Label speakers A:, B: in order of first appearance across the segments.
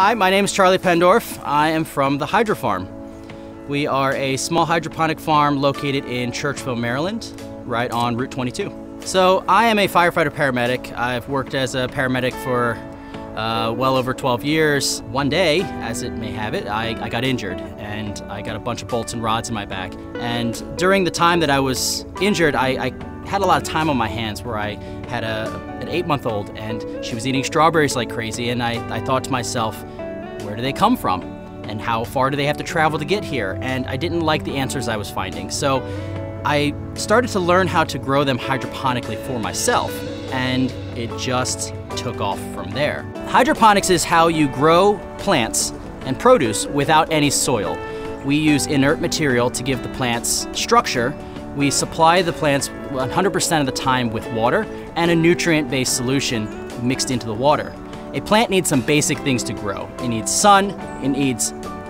A: Hi, my name is Charlie Pendorf. I am from the Hydro Farm. We are a small hydroponic farm located in Churchville, Maryland, right on Route 22. So I am a firefighter paramedic. I've worked as a paramedic for well over 12 years. One day, as it may have it, I got injured and I got a bunch of bolts and rods in my back. And during the time that I was injured, I had a lot of time on my hands where I had an 8-month-old and she was eating strawberries like crazy, and I thought to myself, where do they come from? And how far do they have to travel to get here? And I didn't like the answers I was finding. So I started to learn how to grow them hydroponically for myself, and it just took off from there. Hydroponics is how you grow plants and produce without any soil. We use inert material to give the plants structure. We supply the plants 100% of the time with water and a nutrient-based solution mixed into the water. A plant needs some basic things to grow. It needs sun,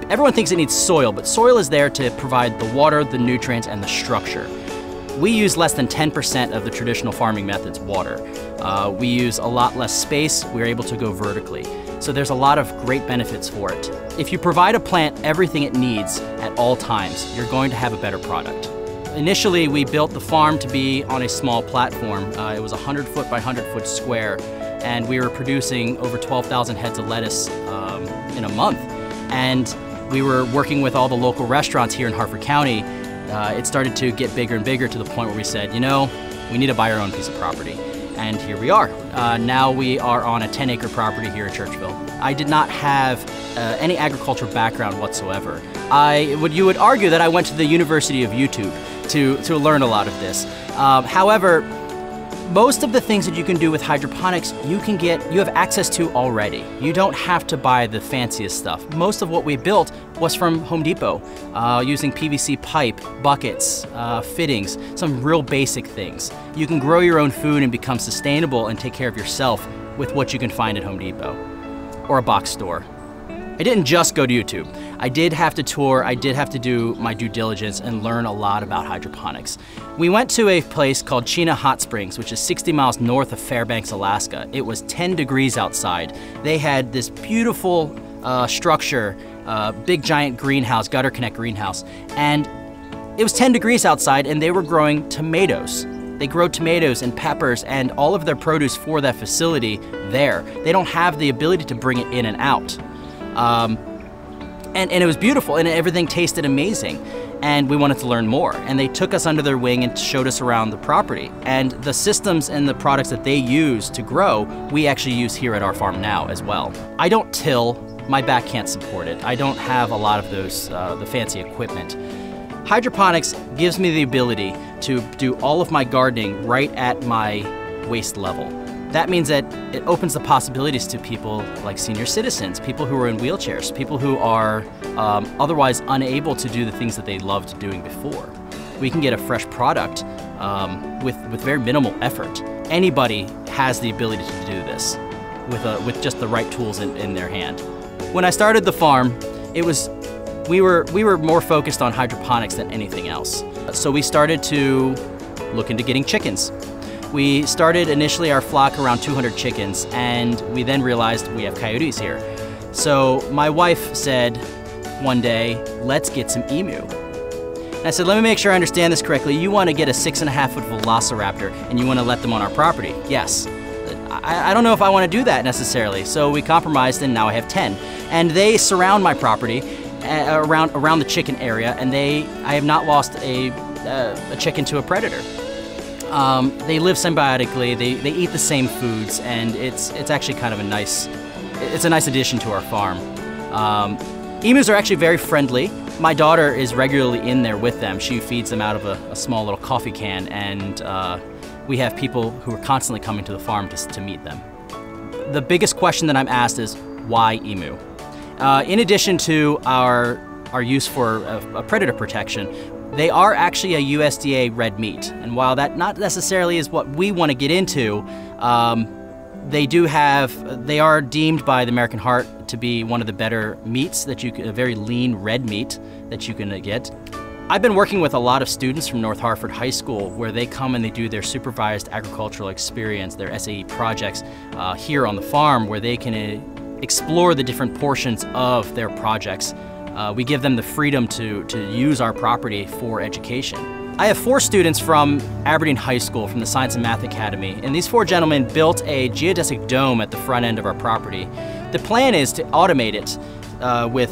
A: everyone thinks it needs soil, but soil is there to provide the water, the nutrients, and the structure. We use less than 10% of the traditional farming methods water. We use a lot less space. We're able to go vertically. So there's a lot of great benefits for it. If you provide a plant everything it needs at all times, you're going to have a better product. Initially, we built the farm to be on a small platform. It was 100-foot by 100-foot square, and we were producing over 12,000 heads of lettuce in a month. And we were working with all the local restaurants here in Harford County. It started to get bigger and bigger to the point where we said, you know, we need to buy our own piece of property. And here we are. Now we are on a 10-acre property here in Churchville. I did not have any agricultural background whatsoever. You would argue that I went to the University of YouTube to learn a lot of this. However, most of the things that you can do with hydroponics, you have access to already. You don't have to buy the fanciest stuff. Most of what we built was from Home Depot, using PVC pipe, buckets, fittings, some real basic things. You can grow your own food and become sustainable and take care of yourself with what you can find at Home Depot or a box store. I didn't just go to YouTube. I did have to tour, I did have to do my due diligence and learn a lot about hydroponics. We went to a place called Chena Hot Springs, which is 60 miles north of Fairbanks, Alaska. It was 10 degrees outside. They had this beautiful structure, big giant greenhouse, gutter connect greenhouse, and it was 10 degrees outside and they were growing tomatoes. They grow tomatoes and peppers and all of their produce for that facility there. They don't have the ability to bring it in and out. And it was beautiful and everything tasted amazing, and we wanted to learn more, and they took us under their wing and showed us around the property, and the systems and the products that they use to grow we actually use here at our farm now as well. I don't till, my back can't support it. I don't have a lot of those the fancy equipment. Hydroponics gives me the ability to do all of my gardening right at my waist level. That means that it opens the possibilities to people like senior citizens, people who are in wheelchairs, people who are otherwise unable to do the things that they loved doing before. We can get a fresh product with very minimal effort. Anybody has the ability to do this with just the right tools in their hand. When I started the farm, we were more focused on hydroponics than anything else. So we started to look into getting chickens. We started initially our flock around 200 chickens, and we then realized we have coyotes here. So my wife said one day, let's get some emu. And I said, let me make sure I understand this correctly. You want to get a 6.5-foot velociraptor and you want to let them on our property? Yes. I don't know if I want to do that necessarily. So we compromised and now I have 10. And they surround my property around the chicken area, and I have not lost a chicken to a predator. They live symbiotically, they eat the same foods, and it's actually kind of a nice addition to our farm. Emus are actually very friendly. My daughter is regularly in there with them. She feeds them out of a small little coffee can, and we have people who are constantly coming to the farm to meet them. The biggest question that I'm asked is, why emu? In addition to our use for a predator protection, they are actually a USDA red meat, and while that not necessarily is what we want to get into, they are deemed by the American Heart to be one of the better meats that a very lean red meat that you can get. I've been working with a lot of students from North Harford High School where they come and they do their supervised agricultural experience, their SAE projects here on the farm, where they can explore the different portions of their projects. We give them the freedom to use our property for education. I have 4 students from Aberdeen High School from the Science and Math Academy, and these 4 gentlemen built a geodesic dome at the front end of our property. The plan is to automate it with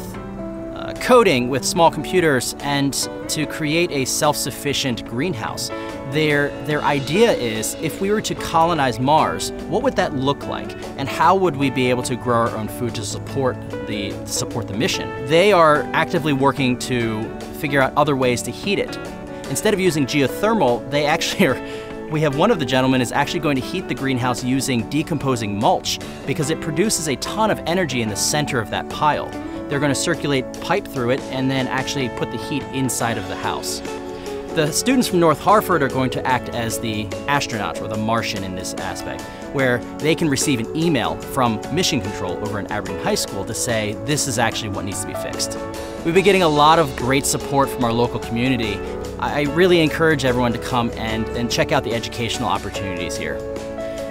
A: coding with small computers and to create a self-sufficient greenhouse. Their idea is, if we were to colonize Mars, what would that look like? And how would we be able to grow our own food to support the mission? They are actively working to figure out other ways to heat it. Instead of using geothermal, they actually are, we have one of the gentlemen is actually going to heat the greenhouse using decomposing mulch because it produces a ton of energy in the center of that pile. They're going to circulate pipe through it and then actually put the heat inside of the house. The students from North Harford are going to act as the astronaut or the Martian in this aspect, where they can receive an email from Mission Control over in Aberdeen High School to say, this is actually what needs to be fixed. We've been getting a lot of great support from our local community. I really encourage everyone to come and check out the educational opportunities here.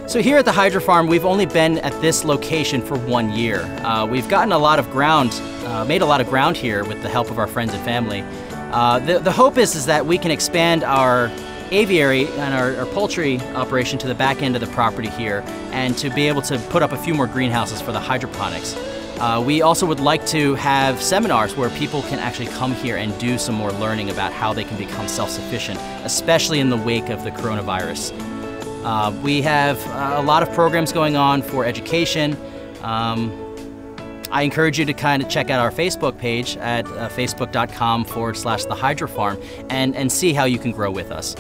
A: So here at the Hydro Farm, we've only been at this location for 1 year. We've gotten a lot of ground, made a lot of ground here with the help of our friends and family. The hope is that we can expand our aviary and our poultry operation to the back end of the property here and to be able to put up a few more greenhouses for the hydroponics. We also would like to have seminars where people can actually come here and do some more learning about how they can become self-sufficient, especially in the wake of the coronavirus. We have a lot of programs going on for education. I encourage you to kind of check out our Facebook page at facebook.com/The Hydro Farm and see how you can grow with us.